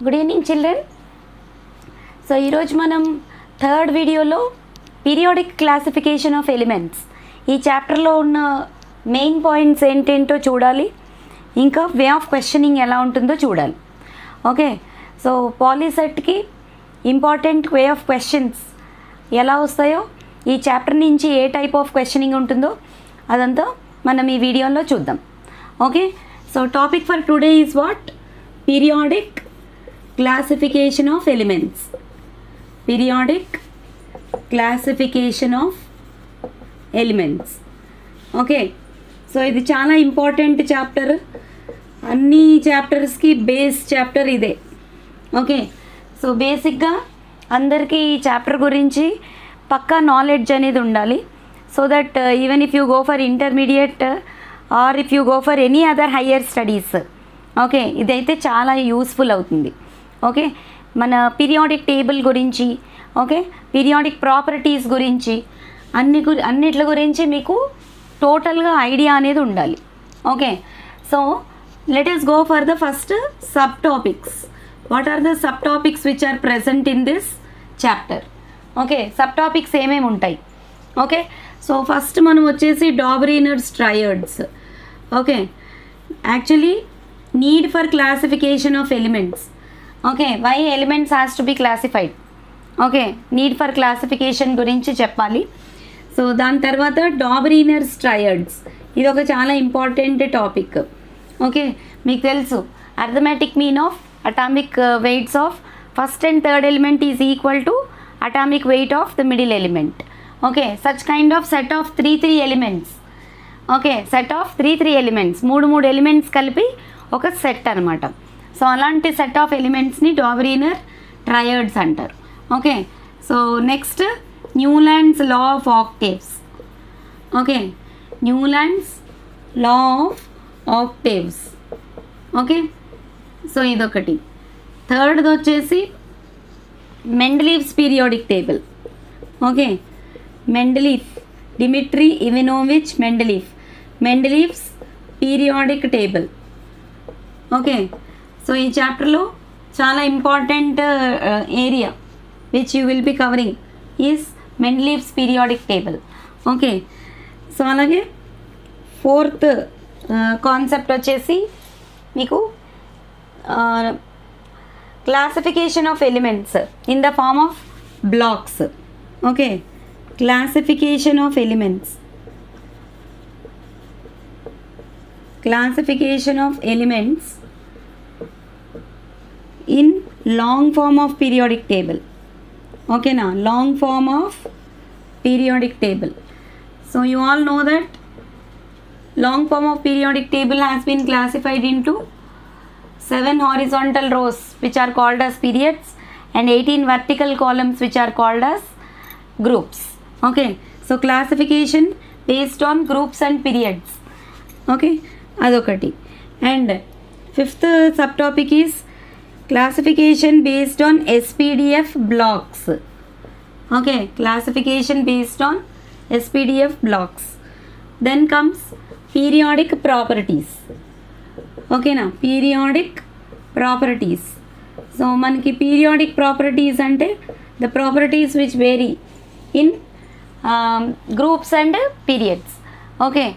Good evening children. So ఈరోజు మనం third వీడియోలో పీరియాడిక్ క్లాసిఫికేషన్ ఆఫ్ ఎలిమెంట్స్ ఈ చాప్టర్లో ఉన్న మెయిన్ పాయింట్స్ ఏంటేంటో చూడాలి, ఇంకా వే ఆఫ్ క్వశ్చనింగ్ ఎలా ఉంటుందో చూడాలి. ఓకే, సో పాలీసెట్కి ఇంపార్టెంట్ వే ఆఫ్ క్వశ్చన్స్ ఎలా వస్తాయో, ఈ చాప్టర్ నుంచి ఏ టైప్ ఆఫ్ క్వశ్చనింగ్ ఉంటుందో అదంతా మనం ఈ వీడియోలో చూద్దాం. Okay, so topic for today is what? Periodic classification of elements. Periodic classification of elements. Okay, so ఇది చాలా ఇంపార్టెంట్ చాప్టర్, అన్ని చాప్టర్స్కి బేస్ చాప్టర్ ఇదే. ఓకే, సో బేసిక్గా అందరికీ ఈ చాప్టర్ గురించి పక్కా నాలెడ్జ్ అనేది ఉండాలి. So that even if you go for intermediate or if you go for any other higher studies, okay, ఇదైతే చాలా యూస్ఫుల్ అవుతుంది. ఓకే, మన పీరియాడిక్ టేబుల్ గురించి, ఓకే, పీరియాడిక్ ప్రాపర్టీస్ గురించి, అన్నిట్ల గురించి మీకు టోటల్గా ఐడియా అనేది ఉండాలి. Okay, so let us go for the first subtopics. What are the subtopics which are present in this chapter? Okay, subtopics ఏమేమి ఉంటాయి? ఓకే, సో ఫస్ట్ మనం వచ్చేసి Dobereiner's triads. Okay, actually need for classification of elements. Okay, why elements has to be classified. Okay, need for classification గురించి చెప్పాలి. So దాని తర్వాత డాబ్రీనర్స్ triads, ఇది ఒక చాలా ఇంపార్టెంట్ టాపిక్. ఓకే, మీకు తెలుసు arithmetic mean of atomic weights of first and third element is equal to atomic weight of the middle element. Okay, such kind of set of three elements. Okay, set of three elements, మూడు elements కలిపి ఒక set అనమాట. So అలాంటి set of ఎలిమెంట్స్ని డాబ్రీనర్ triads అంటారు. Okay, so next Newlands law of octaves. Okay, Newlands law of octaves. Okay, so ఇదొకటి. థర్డ్ది వచ్చేసి Mendeleev's periodic table. Okay, Mendeleev, Dmitri Ivanovich Mendeleev's periodic table. Okay, so ఈ చాప్టర్లో చాలా important area which you will be covering is Mendeleev's periodic table. Okay, so అలాగే fourth concept వచ్చేసి మీకు classification of elements in the form of blocks. Okay, classification of elements in long form of periodic table. Okay na, long form of periodic table. So you all know that long form of periodic table has been classified into 7 horizontal rows which are called as periods and 18 vertical columns which are called as groups. Okay, so classification based on groups and periods. Okay, adokati. And fifth subtopic is classification based on SPDF blocks. Okay, classification based on SPDF blocks. Then comes periodic properties. Okay na, periodic properties. So manaki periodic properties ante the properties which vary in groups and periods. Okay,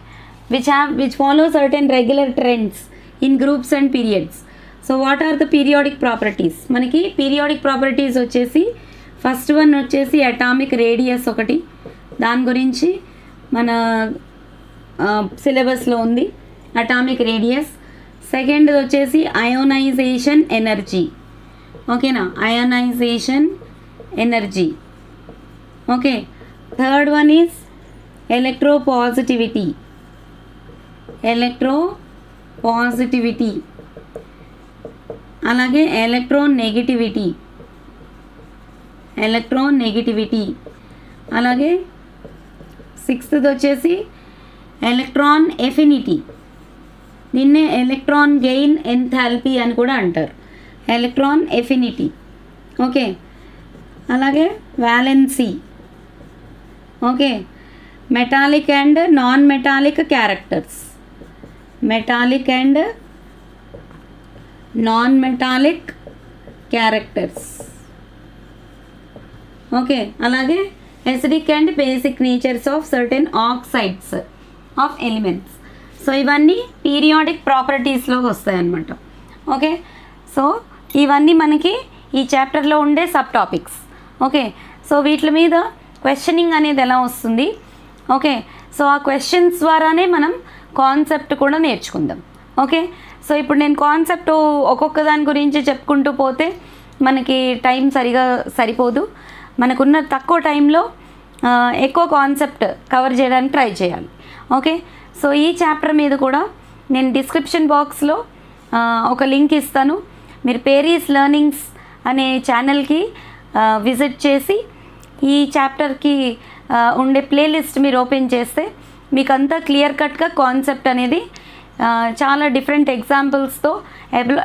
which follow certain regular trends in groups and periods. So what are the periodic properties? మనకి periodic properties వచ్చేసి first one వచ్చేసి atomic radius ఒకటి, దాని గురించి మన సిలబస్లో ఉంది atomic radius. Second వచ్చేసి అయోనైజేషన్ ఎనర్జీ. ఓకేనా, ionisation energy. Okay, third one is electropositivity. అలాగే ఎలక్ట్రాన్ నెగిటివిటీ. అలాగే సిక్స్త్ వచ్చేసి ఎలక్ట్రాన్ ఎఫినిటీ, దీన్నే ఎలక్ట్రాన్ గెయిన్ ఎంథాల్పీ అని కూడా అంటారు, ఎలక్ట్రాన్ ఎఫినిటీ. ఓకే, అలాగే valency. Okay, metallic and non metallic characters. Metallic and non-metallic characters. Okay, అలాగే acidic and basic natures of certain oxides of elements. So ఇవన్నీ periodic ప్రాపర్టీస్లోకి వస్తాయి అన్నమాట. Okay, so ఇవన్నీ మనకి ఈ చాప్టర్లో ఉండే సబ్ టాపిక్స్. ఓకే, సో వీటి మీద క్వశ్చనింగ్ అనేది ఎలా వస్తుంది. ఓకే, సో ఆ క్వశ్చన్స్ ద్వారానే మనం కాన్సెప్ట్ కూడా నేర్చుకుందాం. ఓకే, సో ఇప్పుడు నేను కాన్సెప్ట్ ఒక్కొక్క దాని గురించి చెప్పుకుంటూ పోతే మనకి టైం సరిపోదు. మనకున్న తక్కువ టైంలో ఎక్కువ కాన్సెప్ట్ కవర్ చేయడానికి ట్రై చేయాలి. ఓకే, సో ఈ చాప్టర్ మీద కూడా నేను డిస్క్రిప్షన్ బాక్స్లో ఒక లింక్ ఇస్తాను. మీరు పేరీస్ లెర్నింగ్స్ అనే ఛానల్కి విజిట్ చేసి ఈ చాప్టర్కి ఉండే ప్లేలిస్ట్ మీరు ఓపెన్ చేస్తే మీకు అంతా క్లియర్ కట్గా కాన్సెప్ట్ అనేది చాలా డిఫరెంట్ ఎగ్జాంపుల్స్తో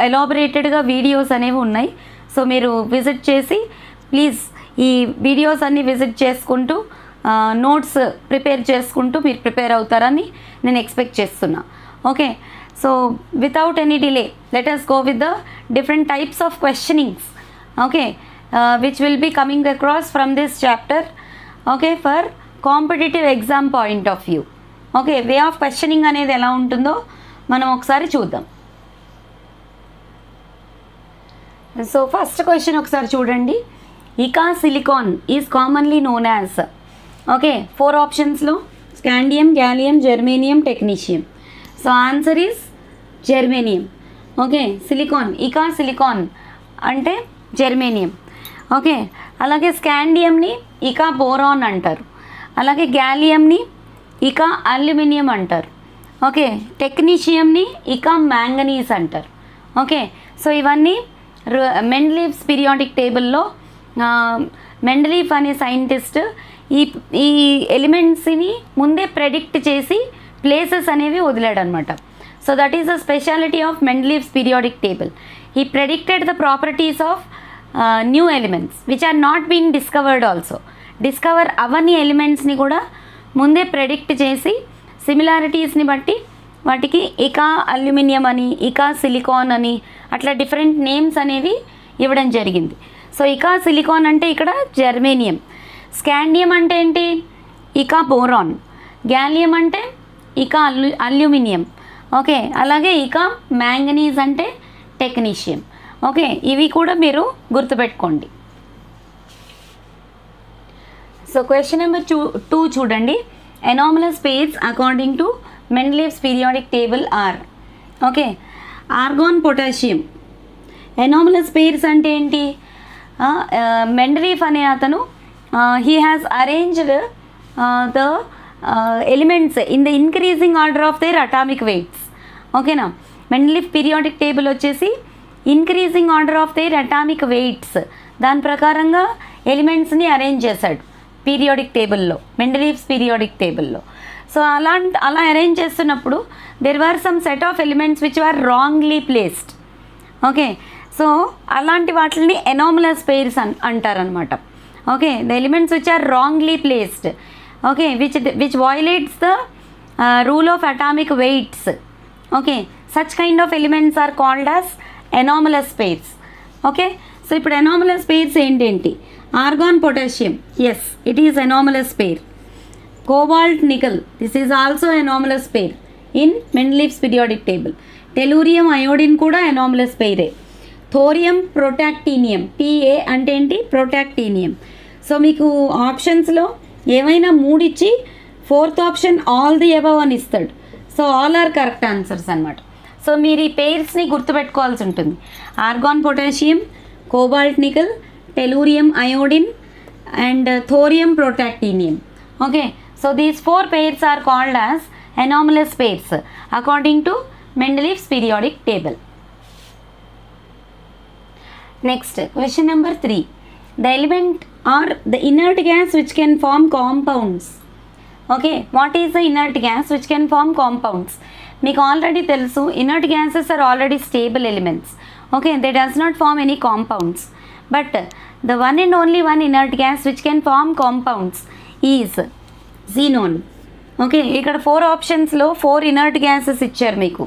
ఎలాబరేటెడ్గా వీడియోస్ అనేవి ఉన్నాయి. సో మీరు విజిట్ చేసి ప్లీజ్ ఈ వీడియోస్ అన్నీ విజిట్ చేసుకుంటూ నోట్స్ ప్రిపేర్ చేసుకుంటూ మీరు ప్రిపేర్ అవుతారని నేను ఎక్స్పెక్ట్ చేస్తున్నా. Okay, so without any delay let us go with the different types of questionings. Okay, which will be coming across from this chapter. Okay, for competitive exam point of view. Okay, way of questioning అనేది ఎలా ఉంటుందో మనం ఒకసారి చూద్దాం. So first question ఒకసారి చూడండి. ఇకా silicon is commonly known as. Okay, 4 ఆప్షన్స్లో scandium, gallium, germanium, technetium. So answer is germanium. Okay, silicon, ఇకా సిలికాన్ అంటే జెర్మేనియం. ఓకే, అలాగే స్కాండియంని ఇకా బోరాన్ అంటారు. అలాగే గ్యాలియంని ఇకా అల్యూమినియం అంటారు. ఓకే, టెక్నీషియంని ఇకా మ్యాంగనీస్ అంటారు. ఓకే, సో ఇవన్నీ మెండలీవ్స్ పీరియాడిక్ టేబుల్లో మెండలీవ్ అనే సైంటిస్ట్ ఈ ఎలిమెంట్స్ని ముందే ప్రెడిక్ట్ చేసి ప్లేసెస్ అనేవి వదిలాడు అనమాట. So that is the speciality of Mendeleev's periodic table. He predicted the properties of new elements which are not been discovered also. Discover అవన్నీ ఎలిమెంట్స్ని కూడా ముందే ప్రెడిక్ట్ చేసి సిమిలారిటీస్ని బట్టి వాటికి ఇకా అల్యూమినియం అని, ఇకా సిలికాన్ అని అట్లా డిఫరెంట్ నేమ్స్ అనేవి ఇవ్వడం జరిగింది. సో ఇకా సిలికాన్ అంటే ఇక్కడ జెర్మేనియం, స్కాండియం అంటే ఏంటి ఇకా బోరాన్, గ్యాలియం అంటే ఇకా అల్యూమినియం. ఓకే, అలాగే ఇకా మ్యాంగనీస్ అంటే టెక్నీషియం. ఓకే, ఇవి కూడా మీరు గుర్తుపెట్టుకోండి. సో క్వశ్చన్ నెంబర్ 2 చూడండి. anomalous pairs according to Mendeleev's periodic table are. Okay, organ, potassium. anomalous pairs అంటే ఏంటి? మెండలీవ్ అనే అతను he has arranged the elements in the increasing order of their atomic weights. ఓకేనా, మెండలీవ్ పీరియాడిక్ టేబుల్ వచ్చేసి increasing order of their atomic weights దాని ప్రకారంగా ఎలిమెంట్స్ని arrange చేశాడు పీరియాడిక్ టేబుల్లో, మెండలీవ్స్ పీరియాడిక్ టేబుల్లో. సో అలా అరేంజ్ చేస్తున్నప్పుడు there were some set of elements which are wrongly placed. Okay, so అలాంటి వాటిని ఎనామలస్ పెయిర్స్ అంటారనమాట. Okay, the elements which are wrongly placed. Okay, which violates the rule of atomic weights. Okay, such kind of elements are called as anomalous pairs. Okay, so ఇప్పుడు anomalous pairs ఏంటేంటి? Argon, potassium, yes it is anomalous pair. Cobalt, nickel, this is also anomalous pair in Mendeleev's periodic table. Tellurium, iodine కూడా anomalous pair. Thorium, protactinium, PA అంటే ఏంటి? protactinium. So మీకు ఆప్షన్స్లో ఏమైనా 3 ఇచ్చి 4th option all the above అని ఇస్తాడు. So all are correct answers అనమాట. సో మీరు ఈ పెయిర్స్ని గుర్తుపెట్టుకోవాల్సి ఉంటుంది. Argon, potassium, cobalt, nickel, tellurium, iodine and thorium, protactinium. Okay, so these 4 pairs are called as anomalous pairs according to Mendeleev's periodic table. Next, question number 3. The element or the inert gas which can form compounds. Okay, what is the inert gas which can form compounds? మీకు already తెలుసు, inert gases are already stable elements. Okay, they does not form any compounds. But the one and only one inert gas which can form compounds is xenon. Okay, ఇక్కడ 4 ఆప్షన్స్లో 4 inert gases ఇచ్చారు మీకు.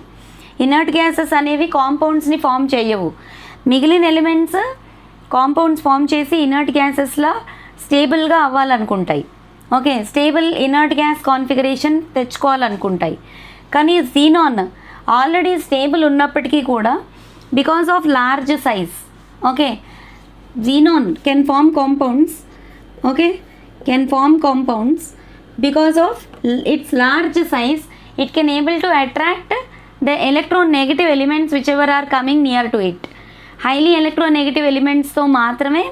Inert gases అనేవి కాంపౌండ్స్ని form చేయవు. మిగిలిన elements compounds form చేసి inert గ్యాసెస్లా స్టేబుల్గా అవ్వాలనుకుంటాయి. Okay, stable inert gas configuration తెచ్చుకోవాలనుకుంటాయి. కానీ జీనాన్ ఆల్రెడీ స్టేబుల్ ఉన్నప్పటికీ కూడా because of large size, okay, xenon can form compounds, okay, can form compounds because of its large size. It can able to attract the electronegative elements whichever are coming near to it. Highly electronegative elements తో మాత్రమే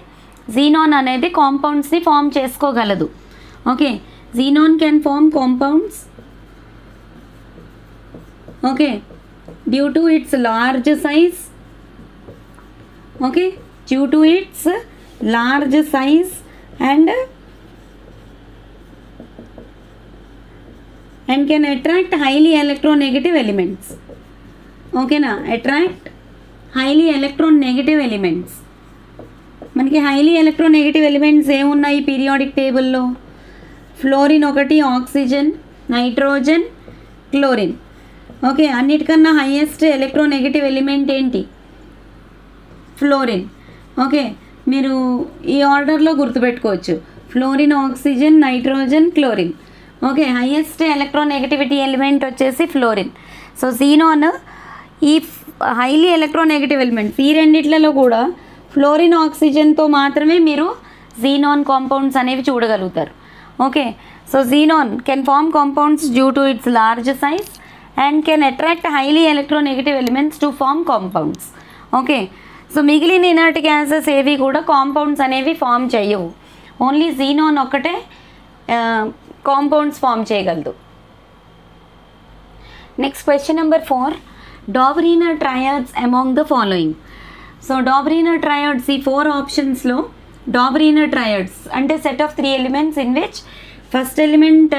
xenon అనేది కాంపౌండ్స్ని form చేసుకోగలదు. Okay, xenon can form compounds, okay, due to its large size, okay, due to its large size and can attract highly electronegative elements. Okay na, attract highly electronegative elements. మనకి highly electronegative elements ఏమున్నాయి periodic టేబుల్లో? Fluorine ఒకటి, oxygen, nitrogen, chlorine. Okay, అన్నిటికన్నా highest electronegative element ఏంటి? Fluorine. Okay, మీరు ఈ ఆర్డర్లో గుర్తుపెట్టుకోవచ్చు, fluorine, oxygen, nitrogen, chlorine. Okay, highest electronegativity element వచ్చేసి ఫ్లోరిన్. సో xenon ఈ హైలీ ఎలక్ట్రోనెగటివ్ ఎలిమెంట్స్ ఈ రెండిట్లలో కూడా ఫ్లోరిన్, ఆక్సిజన్తో మాత్రమే మీరు xenon కాంపౌండ్స్ అనేవి చూడగలుగుతారు. Okay, so xenon can form compounds due to its large size and can attract highly electronegative elements to form compounds. Okay, so మిగిలిన inert gases ఏవి కూడా కాంపౌండ్స్ అనేవి ఫామ్ చేయవు. ఓన్లీ xenon ఒక్కటే కాంపౌండ్స్ ఫామ్ చేయగలదు. Next question number 4, Dobereiner triads among the following. So Dobereiner triads ఈ 4 ఆప్షన్స్లో Dobereiner triads అంటే సెట్ ఆఫ్ 3 ఎలిమెంట్స్ in which first element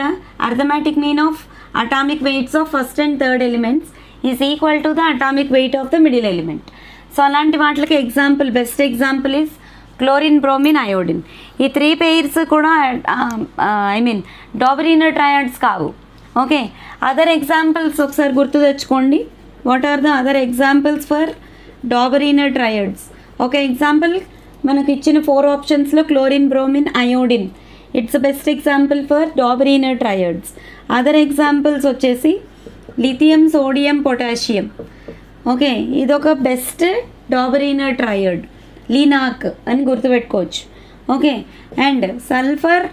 arithmetic mean of atomic weights of first and third elements is equal to the atomic weight of the middle element. So అలాంటి వాటికి example, best example is chlorine, bromine, iodine. ఈ 3 pairs కూడా Dobereiner triads కావు. Okay, other examples ఒకసారి గుర్తు తెచ్చుకోండి. What are the other examples for Dobereiner triads? ఒక example మనకు ఇచ్చిన 4 ఆప్షన్స్లో chlorine, bromine, iodine, it's best example for Dobereiner triads. Other examples వచ్చేసి లిథియం, సోడియం, పొటాషియం. ఓకే, ఇదొక బెస్ట్ డాబరీనర్ ట్రయాడ్, లీనాక్ అని గుర్తుపెట్టుకోవచ్చు. Okay, and sulphur,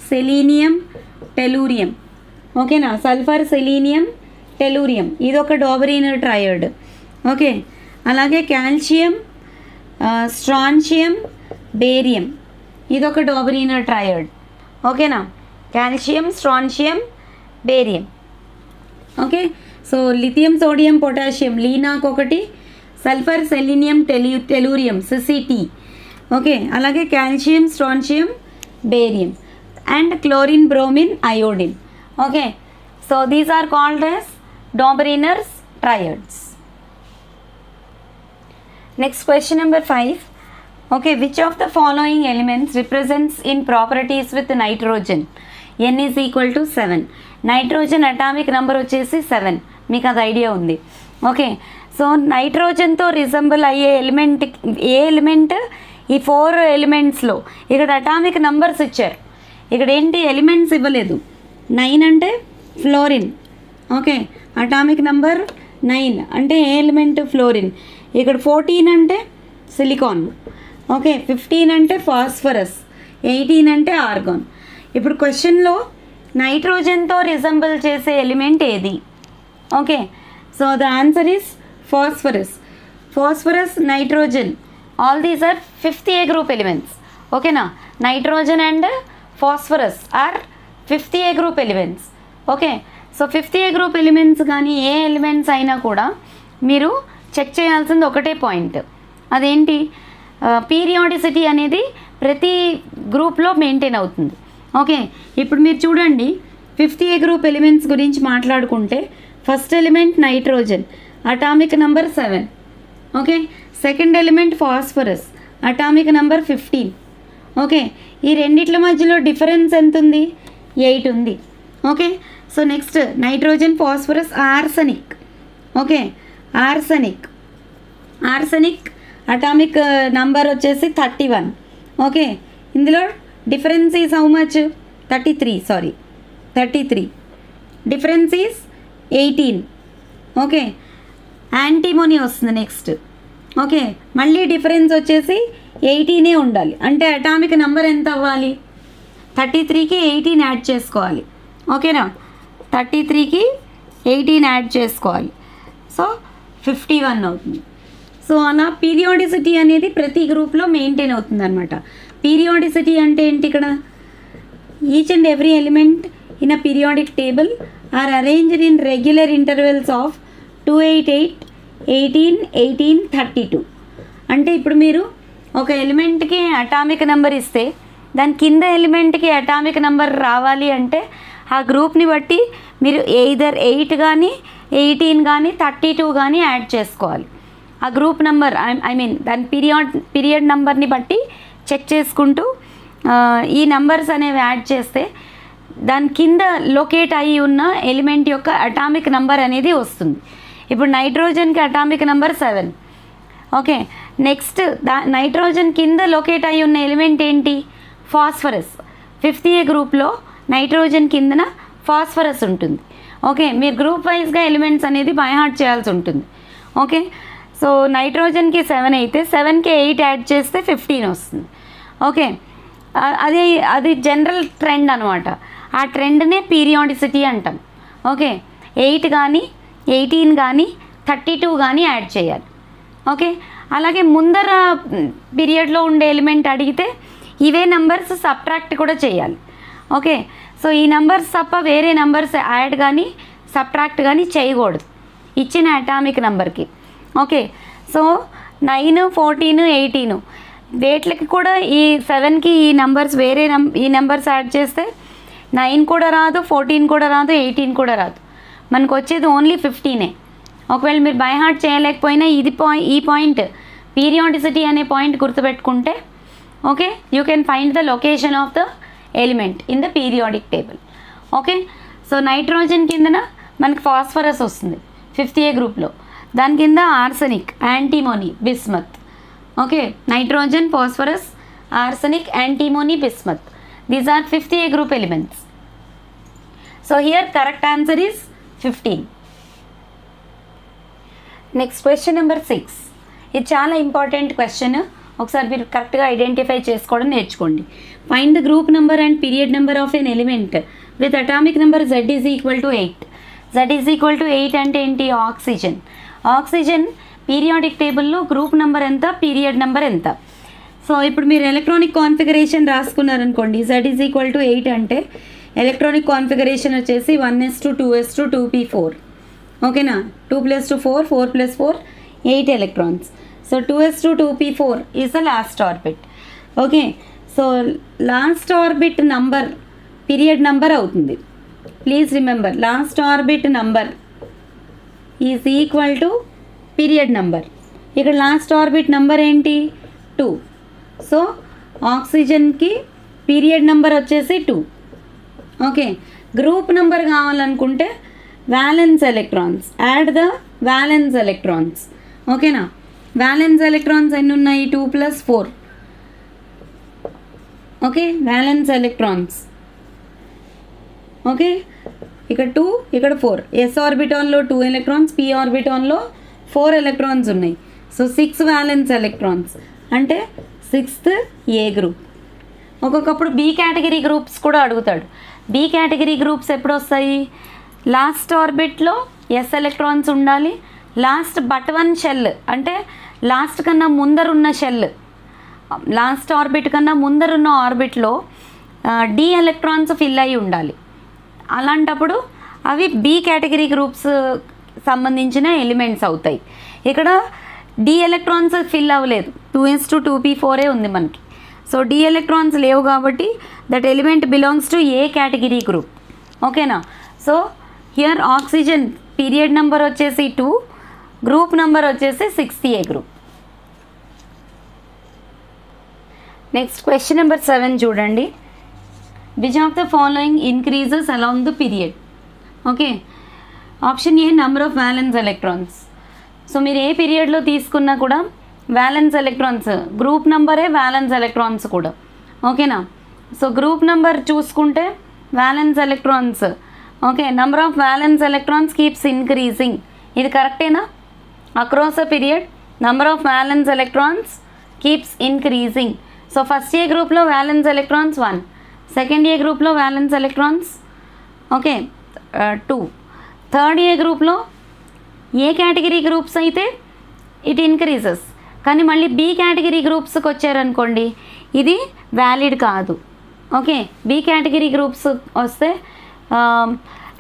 selenium, tellurium. ఓకేనా, సల్ఫర్, సెలీనియం, టెలూరియం ఇదొక డాబరీనర్ ట్రయాడ్. ఓకే, అలాగే కాల్షియం, స్ట్రాన్షియం, బేరియం ఇదొక Dobereiner triad. ఓకేనా, calcium, strontium, barium. Okay, so lithium, sodium, potassium లీనాక్ ఒకటి, సల్ఫర్, సెలీనియం, టెలూరియం సిసిటి. ఓకే, అలాగే calcium, strontium, barium and chlorine, bromine, iodine. Okay, so these are called as Dobereiner's triads. Next question number 5. Okay, which of the following elements represents in properties with nitrogen? n is equal to 7. Nitrogen atomic number వచ్చేసి 7, మీకు అది idea ఉంది. Okay, so నైట్రోజన్తో resemble అయ్యే element ఏ element? ఈ 4 ఎలిమెంట్స్లో ఇక్కడ atomic numbers ఇచ్చారు, ఇక్కడ ఏంటి ఎలిమెంట్స్ ఇవ్వలేదు. 9 అంటే ఫ్లోరిన్. ఓకే, అటామిక్ నెంబర్ 9 అంటే ఏ ఎలిమెంట్? ఫ్లోరిన్. ఇక్కడ 14 అంటే సిలికాన్. ఓకే, 15 అంటే ఫాస్ఫరస్, 18 అంటే ఆర్గాన్. ఇప్పుడు క్వశ్చన్లో నైట్రోజన్తో రిజంబుల్ చేసే ఎలిమెంట్ ఏది? Okay, so the answer is phosphorus. Phosphorus, nitrogen, all these are 5th A group elements. Okay na, nitrogen and phosphorus are 5th A group elements. Okay, so 5th A group elements కానీ ఏ elements అయినా కూడా మీరు check చేయాల్సింది ఒకటే point, అదేంటి? Periodicity అనేది ప్రతి గ్రూప్లో మెయింటైన్ అవుతుంది. ఓకే, ఇప్పుడు మీరు చూడండి 5th A గ్రూప్ ఎలిమెంట్స్ గురించి మాట్లాడుకుంటే first element nitrogen, atomic number 7. Okay, second element phosphorus, atomic number 15. Okay, ఈ రెండిట్ల మధ్యలో డిఫరెన్స్ ఎంత ఉంది? 8 ఉంది. Okay, so next nitrogen, phosphorus, arsenic. Okay, arsenic atomic number వచ్చేసి 31. ఓకే, ఇందులో difference is how much? 33. Difference is 18. Okay, antimony వస్తుంది next. Okay, మళ్ళీ difference వచ్చేసి 18 ఉండాలి. అంటే అటామిక్ నెంబర్ ఎంత అవ్వాలి? 33కి 18 యాడ్ చేసుకోవాలి. ఓకేనా, 33కి 18 యాడ్ చేసుకోవాలి. సో 51 అవుతుంది. సో అలా పీరియాడిసిటీ అనేది ప్రతి గ్రూప్లో మెయింటైన్ అవుతుంది అనమాట. పీరియాడిసిటీ అంటే ఏంటి? ఇక్కడ each and every element in a periodic table are arranged in regular intervals of 288, 18, 18, 32. అంటే ఇప్పుడు మీరు ఒక ఎలిమెంట్కి అటామిక్ నెంబర్ ఇస్తే దాని కింద ఎలిమెంట్కి అటామిక్ నెంబర్ రావాలి అంటే ఆ గ్రూప్ని బట్టి మీరు ఎయిదర్ 8 కానీ 18 కానీ 32 కానీ యాడ్ చేసుకోవాలి. ఆ గ్రూప్ నెంబర్ ఐ మీన్ దాని పీరియడ్ నెంబర్ని బట్టి చెక్ చేసుకుంటూ ఈ నెంబర్స్ అనేవి యాడ్ చేస్తే దాని కింద లొకేట్ అయ్యి ఉన్న ఎలిమెంట్ యొక్క అటామిక్ నెంబర్ అనేది వస్తుంది. ఇప్పుడు నైట్రోజన్కి atomic number 7. Okay, next nitrogen కింద లొకేట్ అయ్యి ఉన్న ఎలిమెంట్ ఏంటి? ఫాస్ఫరస్. 5th A గ్రూప్లో నైట్రోజన్ కిందన ఫాస్ఫరస్ ఉంటుంది. ఓకే, మీరు గ్రూప్ వైజ్గా ఎలిమెంట్స్ అనేది బై హార్ట్ చేయాల్సి ఉంటుంది. ఓకే, సో నైట్రోజన్కి 7 అయితే 7కి 8 యాడ్ చేస్తే 15 వస్తుంది. ఓకే, అది జనరల్ ట్రెండ్ అనమాట. ఆ ట్రెండ్నే పీరియాడిసిటీ అంటాం. ఓకే, 8 కానీ 18 కానీ 32 కానీ యాడ్ చేయాలి. ఓకే, అలాగే ముందర పీరియడ్లో ఉండే ఎలిమెంట్ అడిగితే ఇవే నెంబర్స్ సబ్ట్రాక్ట్ కూడా చేయాలి. ఓకే, సో ఈ నెంబర్స్ తప్ప వేరే నెంబర్స్ యాడ్ కానీ సబ్ట్రాక్ట్ కానీ చేయకూడదు ఇచ్చిన అటామిక్ నెంబర్కి. ఓకే, సో 9, 14, 18 వేట్లకి కూడా ఈ 7కి ఈ నెంబర్స్ వేరే ఈ నెంబర్స్ యాడ్ చేస్తే 9 కూడా రాదు, 14 కూడా రాదు, 18 కూడా రాదు. మనకు వచ్చేది ఓన్లీ 15. ఒకవేళ మీరు బై హార్ట్ చేయలేకపోయినా ఈ పాయింట్ పీరియాడిసిటీ అనే పాయింట్ గుర్తుపెట్టుకుంటే okay you can find the location of the element in the periodic table. Okay, so nitrogen కిందన మనకి ఫాస్ఫరస్ వస్తుంది 5th A గ్రూప్లో. దాని కింద arsenic, antimony, bismuth. Okay, nitrogen, phosphorus, arsenic, antimony, bismuth. These are 5th A group elements. So here correct answer is 15. Next question number 6. ఇది చాలా important question. ఒకసారి మీరు కరెక్ట్గా ఐడెంటిఫై చేసుకోవడం నేర్చుకోండి. Find the group number and period number of an element with atomic number Z is equal to 8. Z is equal to 8 అంటే ఏంటి? Oxygen. Oxygen periodic టేబుల్లో గ్రూప్ నెంబర్ ఎంత, పీరియడ్ నెంబర్ ఎంత? సో ఇప్పుడు మీరు ఎలక్ట్రానిక్ కాన్ఫిగరేషన్ రాసుకున్నారనుకోండి. Z is equal to 8 అంటే electronic configuration వచ్చేసి 1s2 2s2 2p4. ఓకేనా, 2 + 2 4, 4 + 4 8 electrons. So 2s2 2p4 is the last orbit. Okay, so last orbit number period number అవుతుంది. Please remember, last orbit number is equal to period number. ఇక్కడ last orbit number ఏంటి? 2. So ఆక్సిజన్కి period number వచ్చేసి 2. Okay, group number కావాలనుకుంటే valence electrons, add the valence electrons. ఓకేనా, valence electrons ఎన్ని ఉన్నాయి? 2 + 4. Okay, violence electrons. Okay, ఇక్కడ 2, ఇక్కడ 4. S ఆర్బిటాన్లో 2 ఎలక్ట్రాన్స్, P ఆర్బిటాన్లో 4 ఎలక్ట్రాన్స్ ఉన్నాయి. సో 6 వ్యాలెన్స్ ఎలక్ట్రాన్స్ అంటే 6th A గ్రూప్. ఒక్కొక్కప్పుడు B కేటగిరీ గ్రూప్స్ కూడా అడుగుతాడు. B కేటగిరీ గ్రూప్స్ ఎప్పుడు వస్తాయి? లాస్ట్ ఆర్బిట్లో S ఎలక్ట్రాన్స్ ఉండాలి. లాస్ట్ బట్ 1 షెల్ అంటే లాస్ట్ కన్నా ముందరున్న షెల్, లాస్ట్ ఆర్బిట్ కన్నా ముందరున్న ఆర్బిట్లో D ఎలక్ట్రాన్స్ ఫిల్ అయి ఉండాలి. అలాంటప్పుడు అవి B కేటగిరీ గ్రూప్స్ సంబంధించిన ఎలిమెంట్స్ అవుతాయి. ఇక్కడ D ఎలక్ట్రాన్స్ ఫిల్ అవ్వలేదు, 2s2 2p4 ఉంది మనకి. సో D ఎలక్ట్రాన్స్ లేవు కాబట్టి that element belongs to A category group. ఓకేనా, so here oxygen period number వచ్చేసి 2, గ్రూప్ నెంబర్ వచ్చేసి 6th A group. Next question number 7 చూడండి. Which of the following increases along the period? Okay, option A number of valence electrons. So మీరు ఏ పీరియడ్లో తీసుకున్నా కూడా valence electrons, group నెంబరే valence electrons కూడా. ఓకేనా? సో గ్రూప్ నెంబర్ చూసుకుంటే valence electrons, okay, number of valence electrons keeps increasing. ఇది కరెక్టేనా? Across a period number of valence electrons keeps increasing. So first A గ్రూప్లో వ్యాలెన్స్ ఎలక్ట్రాన్స్ 1, సెకండ్ ఏ గ్రూప్లో valence electrons okay 2, third A గ్రూప్లో A category groups అయితే it increases, కానీ మళ్ళీ B category గ్రూప్స్కి వచ్చారనుకోండి ఇది వ్యాలిడ్ కాదు. ఓకే, బి కేటగిరీ గ్రూప్స్ వస్తే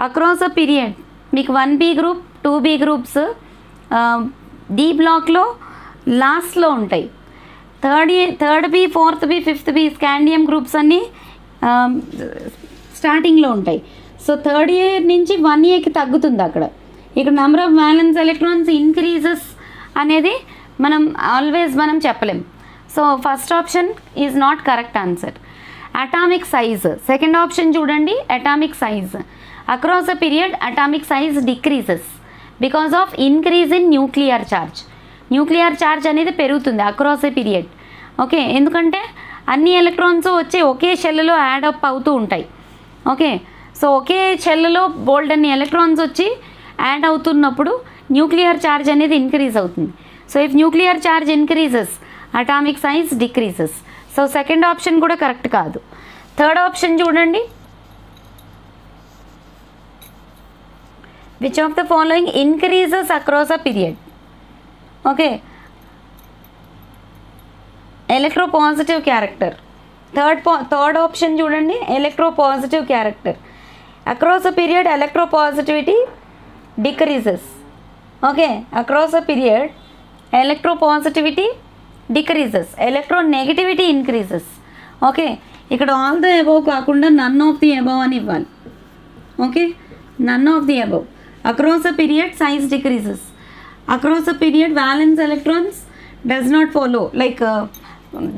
అక్రాస్ అ పీరియడ్ మీకు 1B group 2B groups D బ్లాక్లో లాస్ట్లో ఉంటాయి. Third B, fourth B, fifth B scandium groups అన్నీ స్టార్టింగ్లో ఉంటాయి. సో థర్డ్ ఇయర్ నుంచి 1Aకి తగ్గుతుంది అక్కడ. ఇక్కడ number of valence electrons increases అనేది మనం చెప్పలేం. So first option is not correct answer. Atomic size, second option చూడండి. Atomic size across a period atomic size decreases because of increase in nuclear charge. Nuclear charge అనేది పెరుగుతుంది across a period. Okay, ఎందుకంటే అన్ని electrons వచ్చి ఒకే షెల్లో add up అవుతూ ఉంటాయి. Okay, so ఒకే షెల్లో బోల్డ్ అన్ని electrons వచ్చి యాడ్ అవుతున్నప్పుడు న్యూక్లియర్ ఛార్జ్ అనేది ఇంక్రీజ్ అవుతుంది. So if nuclear charge increases atomic size decreases. So second option కూడా కరెక్ట్ కాదు. థర్డ్ ఆప్షన్ చూడండి. Which of the following increases across a period? Okay, electropositive character. Third option చూడండి. Electropositive character across a period electropositivity decreases. Okay, across a period electropositivity decreases, electronegativity increases. Okay, ఇక్కడ all the above కాకుండా none of the above అని ఇవ్వాలి. Okay, none of the above. Across a period size decreases, across a period valence electrons does not follow, like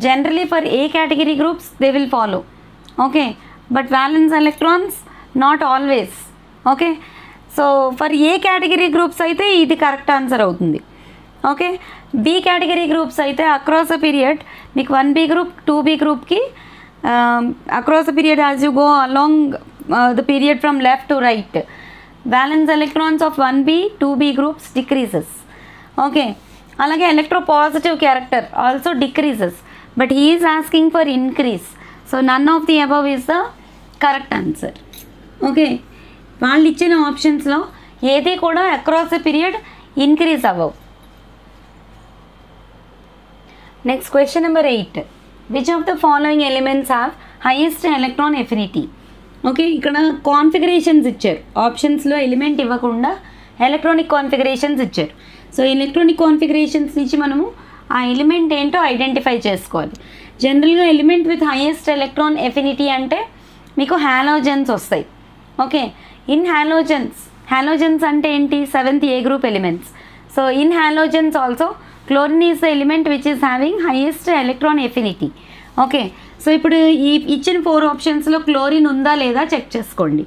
generally for A category groups they will follow. Okay, but valence electrons not always. Okay, so for A category groups అయితే ఇది correct answer అవుతుంది. Okay, B category groups అయితే across a period మీకు 1B group 2B గ్రూప్కి across a period as you go along the period from left to right valence electrons of 1B 2B groups decreases. Okay, అలాగే electropositive character also decreases, but he is asking for increase. So none of the above is the correct answer. Okay, వాళ్ళు ఇచ్చిన ఆప్షన్స్లో ఏది కూడా across the period increase అవ్వవు. Next question number 8. Which of the following elements have highest electron affinity? Okay, ఇక్కడ configurations ఇచ్చారు. ఆప్షన్స్లో element ఇవ్వకుండా ఎలక్ట్రానిక్ కాన్ఫిగరేషన్స్ ఇచ్చారు. సో ఎలక్ట్రానిక్ కాన్ఫిగరేషన్స్ నుంచి మనము ఆ ఎలిమెంట్ ఏంటో ఐడెంటిఫై చేసుకోవాలి. జనరల్గా element with highest electron affinity అంటే మీకు హాలోజన్స్ వస్తాయి. ఓకే, ఇన్ హాలోజన్స్ అంటే ఏంటి? 7th A group elements. So in halogens also chlorine is the element which is having highest electron affinity. Okay, so ఇప్పుడు ఈ ఇచ్చిన 4 ఆప్షన్స్లో క్లోరిన్ ఉందా లేదా చెక్ చేసుకోండి.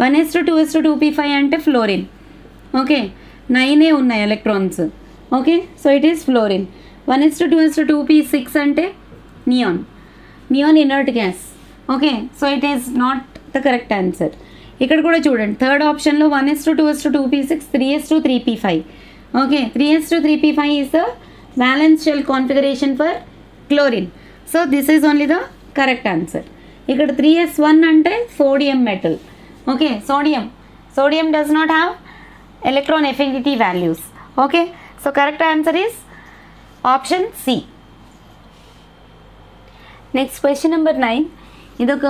1:2:2p5 అంటే ఫ్లోరిన్. ఓకే, 9 ఉన్నాయి electrons. Okay, so it is fluorine. 1:2:2p6 అంటే neon inert gas. Okay, so it is not the correct answer. ఇక్కడ కూడా చూడండి, థర్డ్ ఆప్షన్లో 1:2:2p6 3:3p5. Okay, 3:3p5 is the balance shell configuration for chlorine. So this is only the correct answer. ఇక్కడ 3s1 అంటే sodium metal. Okay, sodium does not have electron affinity values. Okay, so correct answer is option C. Next question number 9. ఇదొక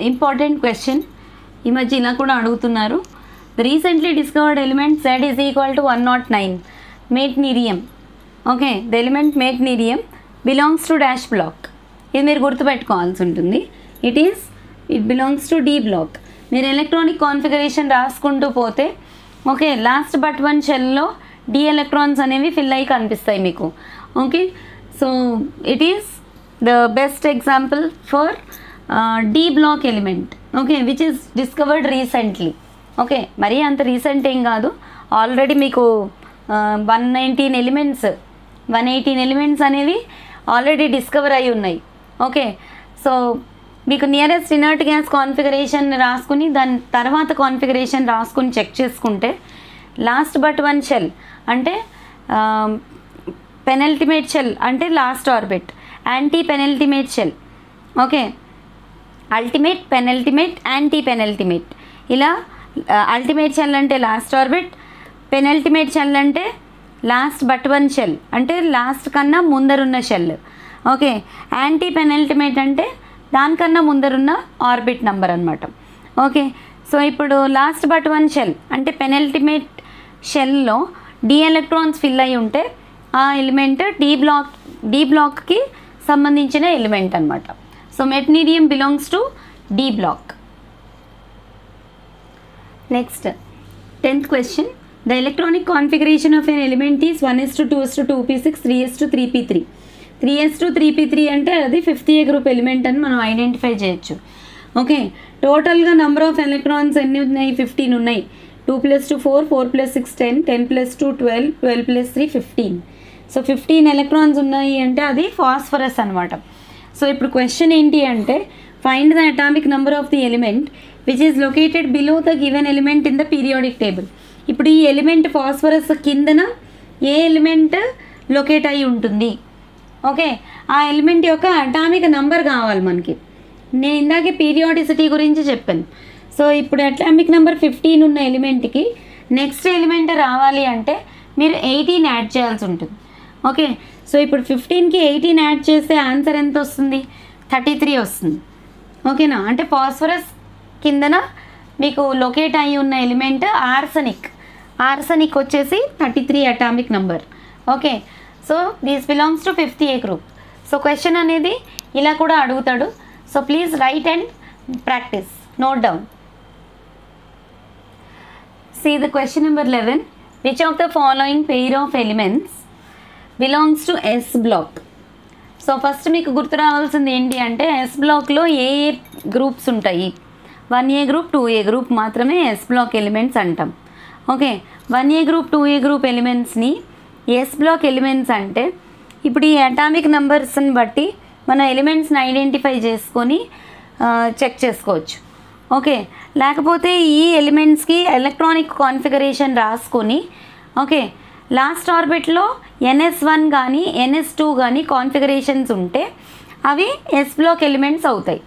important question. ఈ మధ్య ఇలా కూడా అడుగుతున్నారు. The recently discovered element Z is equal to 109 meitnerium. Okay, the element meitnerium belongs to dash block. ఇది మీరు గుర్తుపెట్టుకోవాల్సి ఉంటుంది. It belongs to D block. మీరు ఎలక్ట్రానిక్ కాన్ఫిగరేషన్ రాసుకుంటూ పోతే ఓకే, లాస్ట్ బట్ 1 షెల్లో D ఎలక్ట్రాన్స్ అనేవి ఫిల్ అయ్యి కనిపిస్తాయి మీకు. Okay, so it is the best example for D block element. Okay, which is discovered recently. Okay, మరీ అంత రీసెంట్ ఏం కాదు. ఆల్రెడీ మీకు 119 ఎలిమెంట్స్ 118 ఎలిమెంట్స్ అనేవి ఆల్రెడీ డిస్కవర్ అయి ఉన్నాయి. ఓకే, సో మీకు నియరెస్ట్ ఇనర్ట్ గ్యాస్ కాన్ఫిగరేషన్ రాసుకుని దాని తర్వాత కాన్ఫిగరేషన్ రాసుకుని చెక్ చేసుకుంటే లాస్ట్ బట్ వన్ షెల్ అంటే పెనల్టిమేట్ షెల్ అంటే last orbit, anti penultimate shell, okay, ultimate, penultimate, anti penultimate. ఇలా అల్టిమేట్ షెల్ అంటే లాస్ట్ ఆర్బిట్, పెనల్టిమేట్ షెల్ అంటే లాస్ట్ బట్ వన్ షెల్ అంటే లాస్ట్ కన్నా ముందరున్న షెల్, ఓకే, యాంటీ పెనల్టిమేట్ అంటే దానికన్నా ముందరున్న ఆర్బిట్ నెంబర్ అనమాట. ఓకే, సో ఇప్పుడు లాస్ట్ బట్ వన్ షెల్ అంటే పెనల్టిమేట్ షెల్లో డి ఎలక్ట్రాన్స్ ఫిల్ అయి ఉంటే ఆ ఎలిమెంట్ డి బ్లాక్కి సంబంధించిన ఎలిమెంట్ అనమాట. So meitnerium belongs to D block. Next 10th question. The electronic configuration of an element is 1s2 2s2 2p6 3s2 3p3. 3s2 3p3 అంటే అది 5th A గ్రూప్ ఎలిమెంట్ అని మనం ఐడెంటిఫై చేయొచ్చు. Okay, టోటల్గా number of electrons ఎన్ని ఉన్నాయి? 15 ఉన్నాయి. 2 + 2 4, 4 + 6 10, 10 + 2 12, 12 + 3 15. So 15 electrons ఉన్నాయి అంటే అది ఫాస్ఫరస్ అనమాట. సో ఇప్పుడు క్వశ్చన్ ఏంటి అంటే find the atomic number of the element which is located below the given element in the periodic table. ఇప్పుడు ఈ ఎలిమెంట్ ఫాస్ఫరస్ కిందన ఏ ఎలిమెంట్ లొకేట్ అయి ఉంటుంది? ఓకే, ఆ ఎలిమెంట్ యొక్క అటామిక్ నంబర్ కావాలి మనకి. నేను ఇందాకే పీరియాడిసిటీ గురించి చెప్పాను. సో ఇప్పుడు అటామిక్ నెంబర్ 15 ఉన్న ఎలిమెంట్కి నెక్స్ట్ ఎలిమెంట్ రావాలి అంటే మీరు 18 యాడ్ చేయాల్సి ఉంటుంది. ఓకే, సో ఇప్పుడు 15కి 18 యాడ్ చేస్తే ఆన్సర్ ఎంత వస్తుంది? 33 వస్తుంది. ఓకేనా, అంటే ఫాస్ఫరస్ కిందన మీకు లొకేట్ అయి ఉన్న ఎలిమెంట్ ఆర్సనిక్ వచ్చేసి 33 atomic number. Okay, so this belongs to 5th A group. So question అనేది ఇలా కూడా అడుగుతాడు. So please right and practice, note down. See the question number 11. Which of the following pair of elements belongs to S block? So first మీకు గుర్తు రావాల్సింది ఏంటి అంటే yes బ్లాక్లో ఏ గ్రూప్స్ ఉంటాయి? 1A గ్రూప్ 2A గ్రూప్ మాత్రమే ఎస్ బ్లాక్ ఎలిమెంట్స్ అంటాం. Okay, 1A group 2A group ఎలిమెంట్స్ని ఎస్ బ్లాక్ ఎలిమెంట్స్ అంటే ఇప్పుడు ఈ అటామిక్ నెంబర్స్ని బట్టి మన ఎలిమెంట్స్ని ఐడెంటిఫై చేసుకొని చెక్ చేసుకోవచ్చు. ఓకే, లేకపోతే ఈ ఎలిమెంట్స్కి ఎలక్ట్రానిక్ కాన్ఫిగరేషన్ రాసుకొని ఓకే లాస్ట్ ఆర్బిట్లో NS1 కానీ NS2 కానీ కాన్ఫిగరేషన్స్ ఉంటే అవి ఎస్ బ్లాక్ ఎలిమెంట్స్ అవుతాయి.